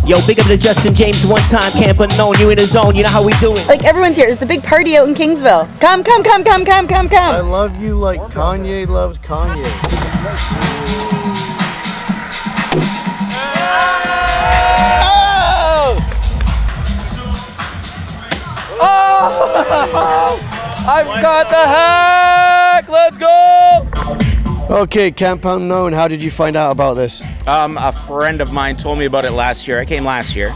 Yo, big up to Justin James one time, camp unknown, you in the zone, you know how we do it. Like everyone's here, it's a big party out in Kingsville. Come. I love you like Kanye loves Kanye. I've got the hack! Let's go! Okay, Camp Unknown, how did you find out about this? A friend of mine told me about it last year. I came last year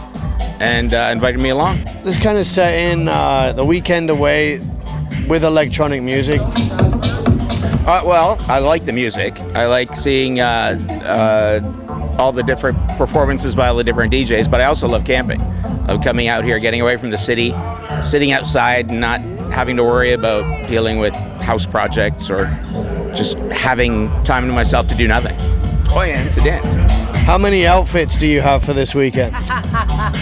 and invited me along. This kind of set in the weekend away with electronic music. Well, I like the music. I like seeing all the different performances by all the different DJs, but I also love camping. I love coming out here, getting away from the city, sitting outside and not having to worry about dealing with house projects or just having time to myself to do nothing. Oh yeah, and to dance. How many outfits do you have for this weekend?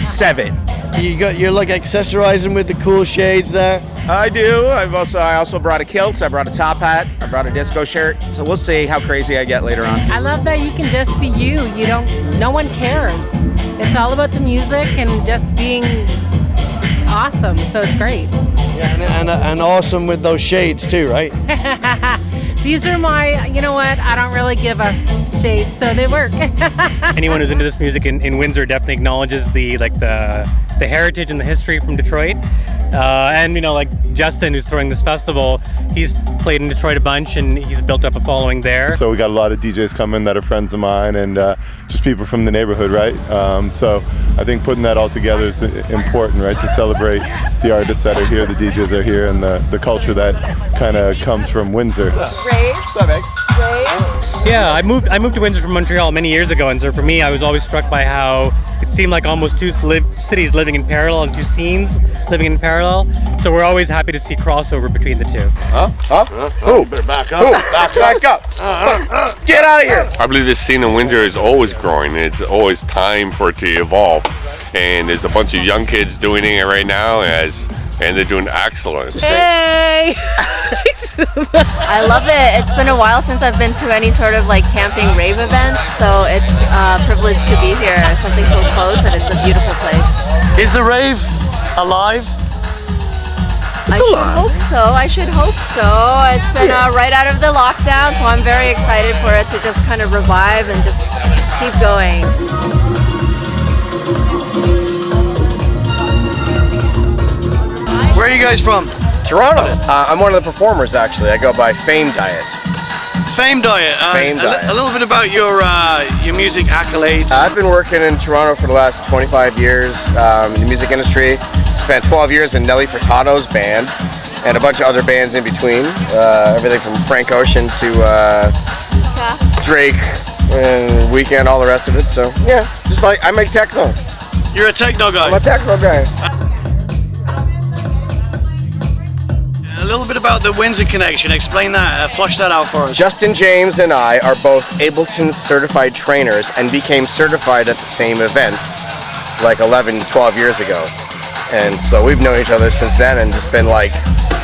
7. You're like accessorizing with the cool shades there? I do. I also brought a kilt, I brought a top hat, I brought a disco shirt. So we'll see how crazy I get later on. I love that you can just be you. No one cares. It's all about the music and just being awesome. So it's great. Yeah, and awesome with those shades too, right? These are my, you know what, I don't really give a shade, so they work. Anyone who's into this music in Windsor definitely acknowledges the heritage and the history from Detroit. And like Justin, who's throwing this festival, he's played in Detroit a bunch and he's built up a following there. So we got a lot of DJs coming that are friends of mine and just people from the neighborhood, right? So I think putting that all together is important, right? To celebrate the artists that are here, the DJs are here, and the culture that kind of comes from Windsor. Ray? Yeah, I moved to Windsor from Montreal many years ago, and so for me, I was always struck by how it seemed like almost two cities living in parallel and two scenes living in parallel. So we're always happy to see crossover between the two. Better back up. Back up. Get out of here. I believe this scene in Windsor is always growing. It's always time for it to evolve. And there's a bunch of young kids doing it right now, and they're doing excellent. Hey! I love it. It's been a while since I've been to any sort of like camping rave event, so it's a privilege to be here. Something so close, and it's a beautiful place. Is the rave alive? I should hope so. It's been right out of the lockdown, so I'm very excited for it to just kind of revive and just keep going. Where are you guys from? Toronto. I'm one of the performers, actually. I go by Fame Diet. Fame Diet. A little bit about your music accolades. I've been working in Toronto for the last 25 years in the music industry. Spent 12 years in Nelly Furtado's band and a bunch of other bands in between. Everything from Frank Ocean to Drake and Weeknd, all the rest of it. So yeah, just like I make techno. You're a techno guy. I'm a techno guy. A little bit about the Windsor connection. Explain that. Flush that out for us. Justin James and I are both Ableton certified trainers and became certified at the same event like 11, 12 years ago. And so we've known each other since then and just been like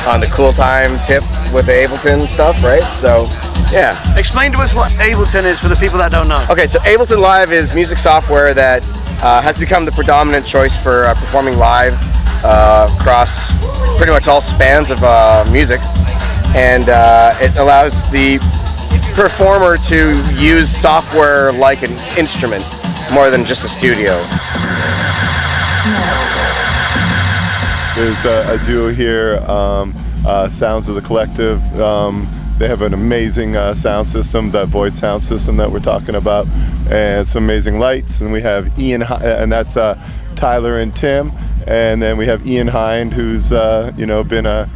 on the cool time tip with the Ableton stuff, right? So, yeah. Explain to us what Ableton is for the people that don't know. Okay, so Ableton Live is music software that has become the predominant choice for performing live across pretty much all spans of music. And it allows the performer to use software like an instrument more than just a studio. There's a duo here, Sounds of the Collective. They have an amazing sound system, that Void sound system that we're talking about, and some amazing lights. And we have Ian, and that's Tyler and Tim. And then we have Ian Hind, who's been a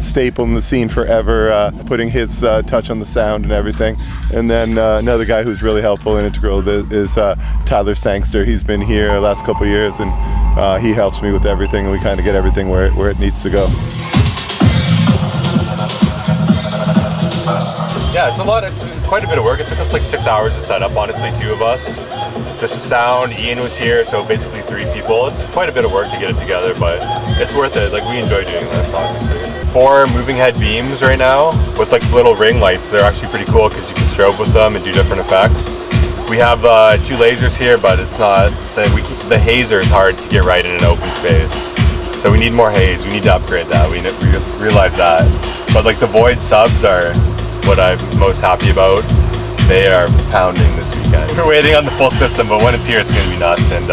staple in the scene forever, putting his touch on the sound and everything. And then another guy who's really helpful and integral is Tyler Sangster. He's been here the last couple of years, and he helps me with everything, and we kind of get everything where it needs to go. Yeah, it's a lot. It's quite a bit of work. It took us like 6 hours to set up, honestly, 2 of us. The sound, Ian was here, so basically 3 people. It's quite a bit of work to get it together, but it's worth it. Like, we enjoy doing this, obviously. 4 moving head beams right now with like little ring lights. They're actually pretty cool because you can strobe with them and do different effects. We have 2 lasers here, but it's not. The hazer is hard to get right in an open space. So we need more haze. We need to upgrade that. We realize that. But like the Void subs are what I'm most happy about. They are pounding this weekend. We're waiting on the full system, but when it's here, it's going to be nuts. And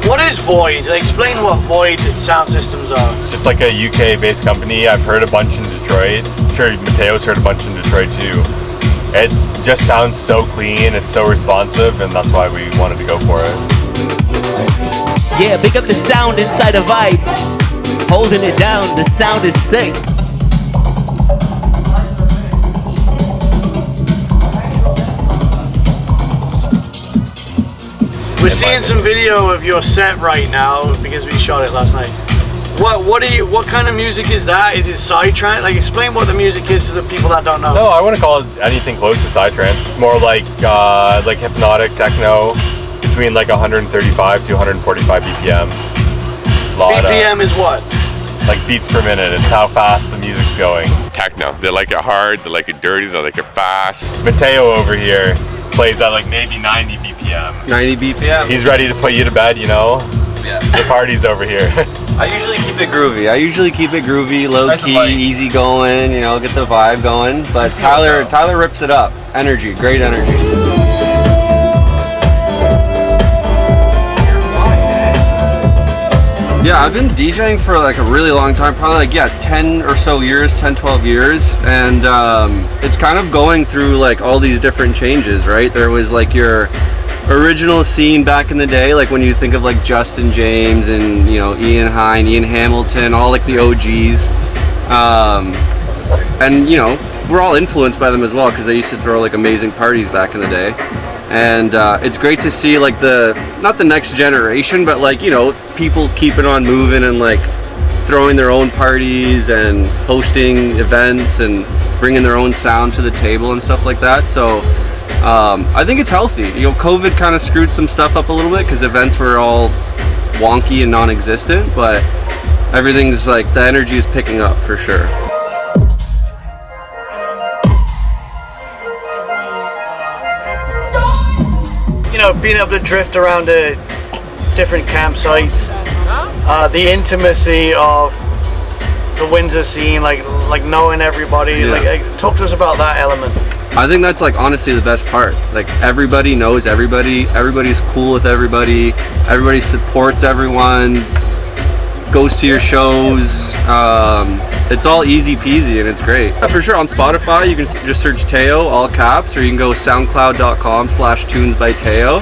what is Void? Explain what Void sound systems are. just like a UK-based company, I've heard a bunch in Detroit. I'm sure Mateo's heard a bunch in Detroit too. It just sounds so clean, it's so responsive, and that's why we wanted to go for it. Yeah, pick up the sound inside a vibe. Holding it down, the sound is sick. We're seeing some video of your set right now because we shot it last night. What kind of music is that? Is it psytrance? Like, explain what the music is to the people that don't know. No, I wouldn't call it anything close to psytrance. It's more like hypnotic techno, between like 135 to 145 BPM. BPM is what? Like beats per minute. It's how fast the music's going. Techno. They like it hard, they like it dirty, they like it fast. Mateo over here plays at like maybe 90 BPM. 90 BPM? He's ready to put you to bed, you know? Yeah. The party's over here. I usually keep it groovy, low key, easy going, you know, get the vibe going. But Tyler rips it up. Energy, great energy. Yeah, I've been DJing for like a really long time, probably like 10 or so years, 10, 12 years. And it's kind of going through like all these different changes, right? There was like your original scene back in the day, like when you think of like Justin James and, you know, Ian Hine, Ian Hamilton, all like the OGs. And, you know, we're all influenced by them as well because they used to throw like amazing parties back in the day. And it's great to see like not the next generation, but like, you know, people keeping on moving and like throwing their own parties and hosting events and bringing their own sound to the table and stuff like that. So I think it's healthy. You know, COVID kind of screwed some stuff up a little bit because events were all wonky and non-existent, but everything's like, the energy is picking up for sure. You know, being able to drift around the different campsites, the intimacy of the Windsor scene, like knowing everybody. Yeah. Like, talk to us about that element. I think that's like honestly the best part. Like everybody knows everybody, everybody's cool with everybody, everybody supports everyone, goes to your shows. It's all easy peasy and it's great. For sure, on Spotify you can just search Teo, all caps, or you can go soundcloud.com/tunesbyteo,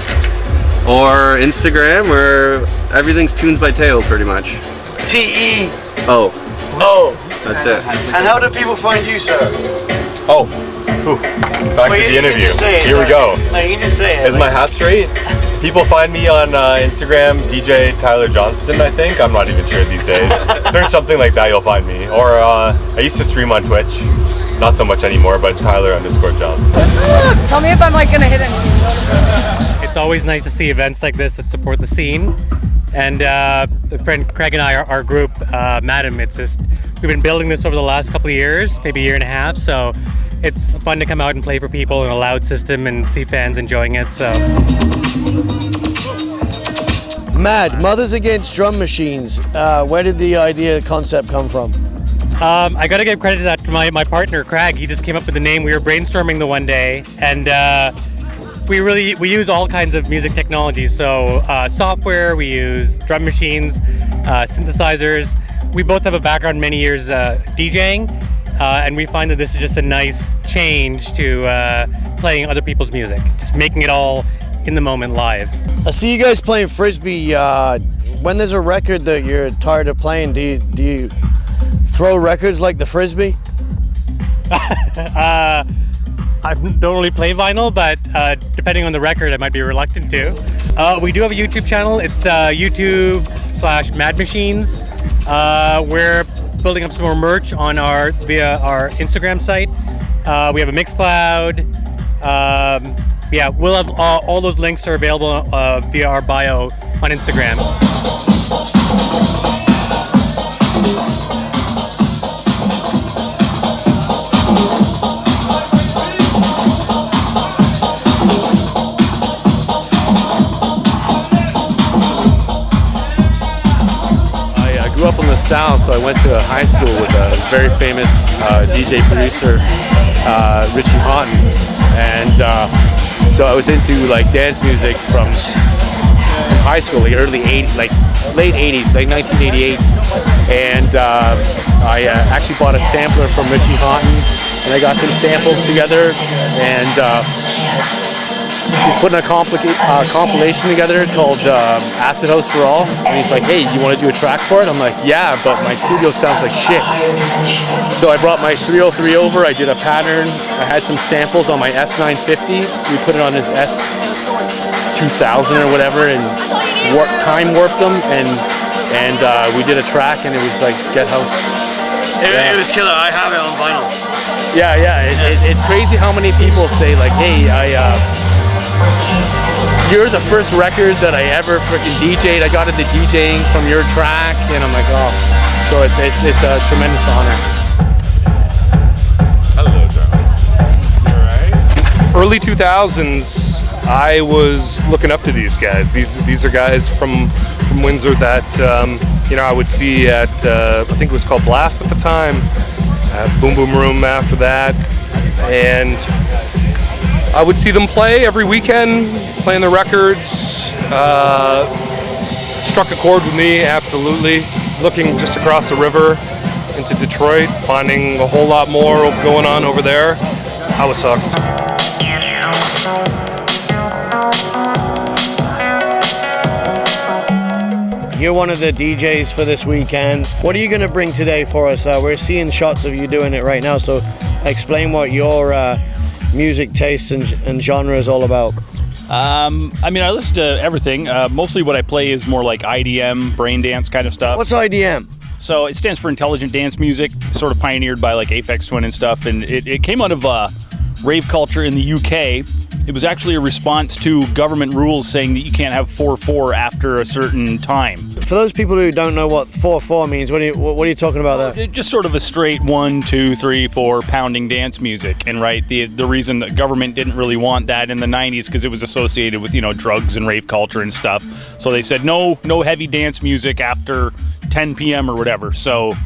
or Instagram, where everything's Tunes by Teo pretty much. T-E-O. That's it. And how do people find you, sir? Back to the interview. Here we go. No, you can just say it. Is my hat straight? People find me on Instagram, DJ Tyler Johnston, I think. I'm not even sure these days. Search something like that, you'll find me. Or I used to stream on Twitch. Not so much anymore, but Tyler_Johnston. Tell me if I'm like gonna hit anything. It's always nice to see events like this that support the scene. And the friend Craig and I, our group, Madam, it's just, we've been building this over the last couple of years, maybe a year and a half. So it's fun to come out and play for people in a loud system and see fans enjoying it. So. Mad, Mothers Against Drum Machines. Where did the idea, concept come from? I gotta give credit to that to my partner Craig. He just came up with the name. We were brainstorming the one day, and we use all kinds of music technology. So software, we use drum machines, synthesizers. We both have a background many years DJing, and we find that this is just a nice change to playing other people's music, just making it all in the moment live. I see you guys playing Frisbee. When there's a record that you're tired of playing, do you throw records like the Frisbee? I don't really play vinyl, but depending on the record, I might be reluctant to. We do have a YouTube channel. It's YouTube/Mad Machines. We're building up some more merch on via our Instagram site. We have a Mixcloud. Yeah, we'll have all those links are available via our bio on Instagram. sound, so I went to high school with a very famous DJ producer, Richie Houghton, and so I was into like dance music from high school, like early 80s, like late 80s, like 1988, and I actually bought a sampler from Richie Houghton, and I got some samples together, and he's putting a compilation together called Acid House for All, and he's like, hey, you want to do a track for it? I'm like, yeah, but my studio sounds like shit. So I brought my 303 over, I did a pattern, I had some samples on my S950, we put it on his S2000 or whatever, and time warped them, and we did a track, and it was like Get House. It was killer. I have it on vinyl. Yeah, it's crazy how many people say like, hey, you're the first record that I ever freaking DJ'd. I got into DJing from your track, and I'm like, oh. So it's a tremendous honor. Hello, John. You all right? Early 2000s, I was looking up to these guys. These are guys from Windsor that I would see at I think it was called Blast at the time, Boom Boom Room after that, and I would see them play every weekend, playing the records. Struck a chord with me, absolutely. Looking just across the river into Detroit, finding a whole lot more going on over there. I was hooked. You're one of the DJs for this weekend. What are you going to bring today for us? We're seeing shots of you doing it right now, so explain what your music tastes and genre is all about. I mean, I listen to everything. Mostly what I play is more like IDM, brain dance kind of stuff. What's IDM? So it stands for Intelligent Dance Music, sort of pioneered by like Aphex Twin and stuff, and it came out of rave culture in the UK. It was actually a response to government rules saying that you can't have 4/4 after a certain time. For those people who don't know what 4/4 means, what are you talking about there? Just sort of a straight 1, 2, 3, 4 pounding dance music. And right, the reason that government didn't really want that in the 90s because it was associated with, drugs and rave culture and stuff. So they said no heavy dance music after 10 p.m. or whatever. So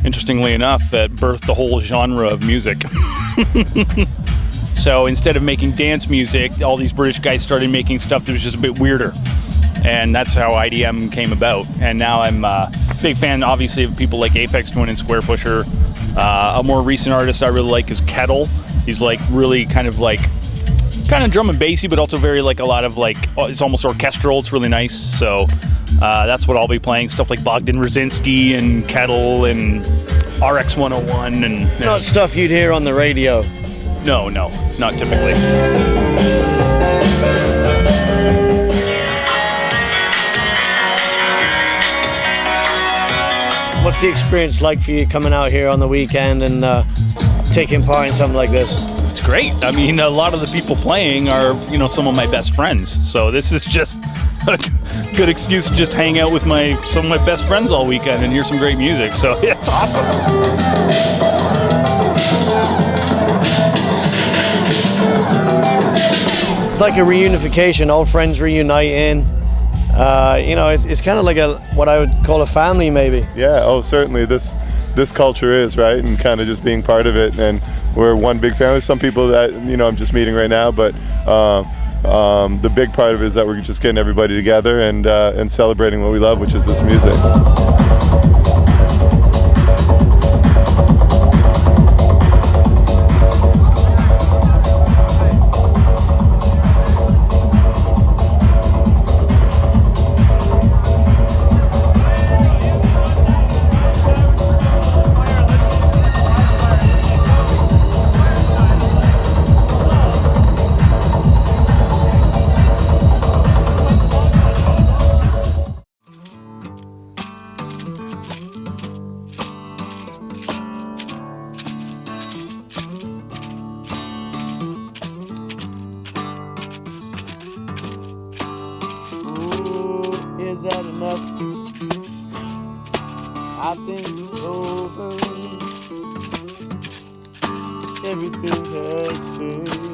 interestingly enough, that birthed the whole genre of music. So instead of making dance music, all these British guys started making stuff that was just a bit weirder. And that's how IDM came about. And now I'm a big fan, obviously, of people like Aphex Twin and Square Pusher. A more recent artist I really like is Kettle. He's like really kind of drum and bassy, but also very like a lot of like, it's almost orchestral. It's really nice. So that's what I'll be playing. Stuff like Bogdan Rzinski and Kettle and RX 101 and not stuff you'd hear on the radio. No, not typically. What's the experience like for you coming out here on the weekend and taking part in something like this? It's great. I mean, a lot of the people playing are, some of my best friends. So this is just a good excuse to just hang out with some of my best friends all weekend and hear some great music. So it's awesome. It's like a reunification, old friends reuniting. It's kind of like what I would call a family, maybe. Yeah. Oh, certainly. This culture is right, and kind of just being part of it. And we're one big family. Some people that I'm just meeting right now, but the big part of it is that we're just getting everybody together and celebrating what we love, which is this music. Is that enough? I think it's over. Everything has changed.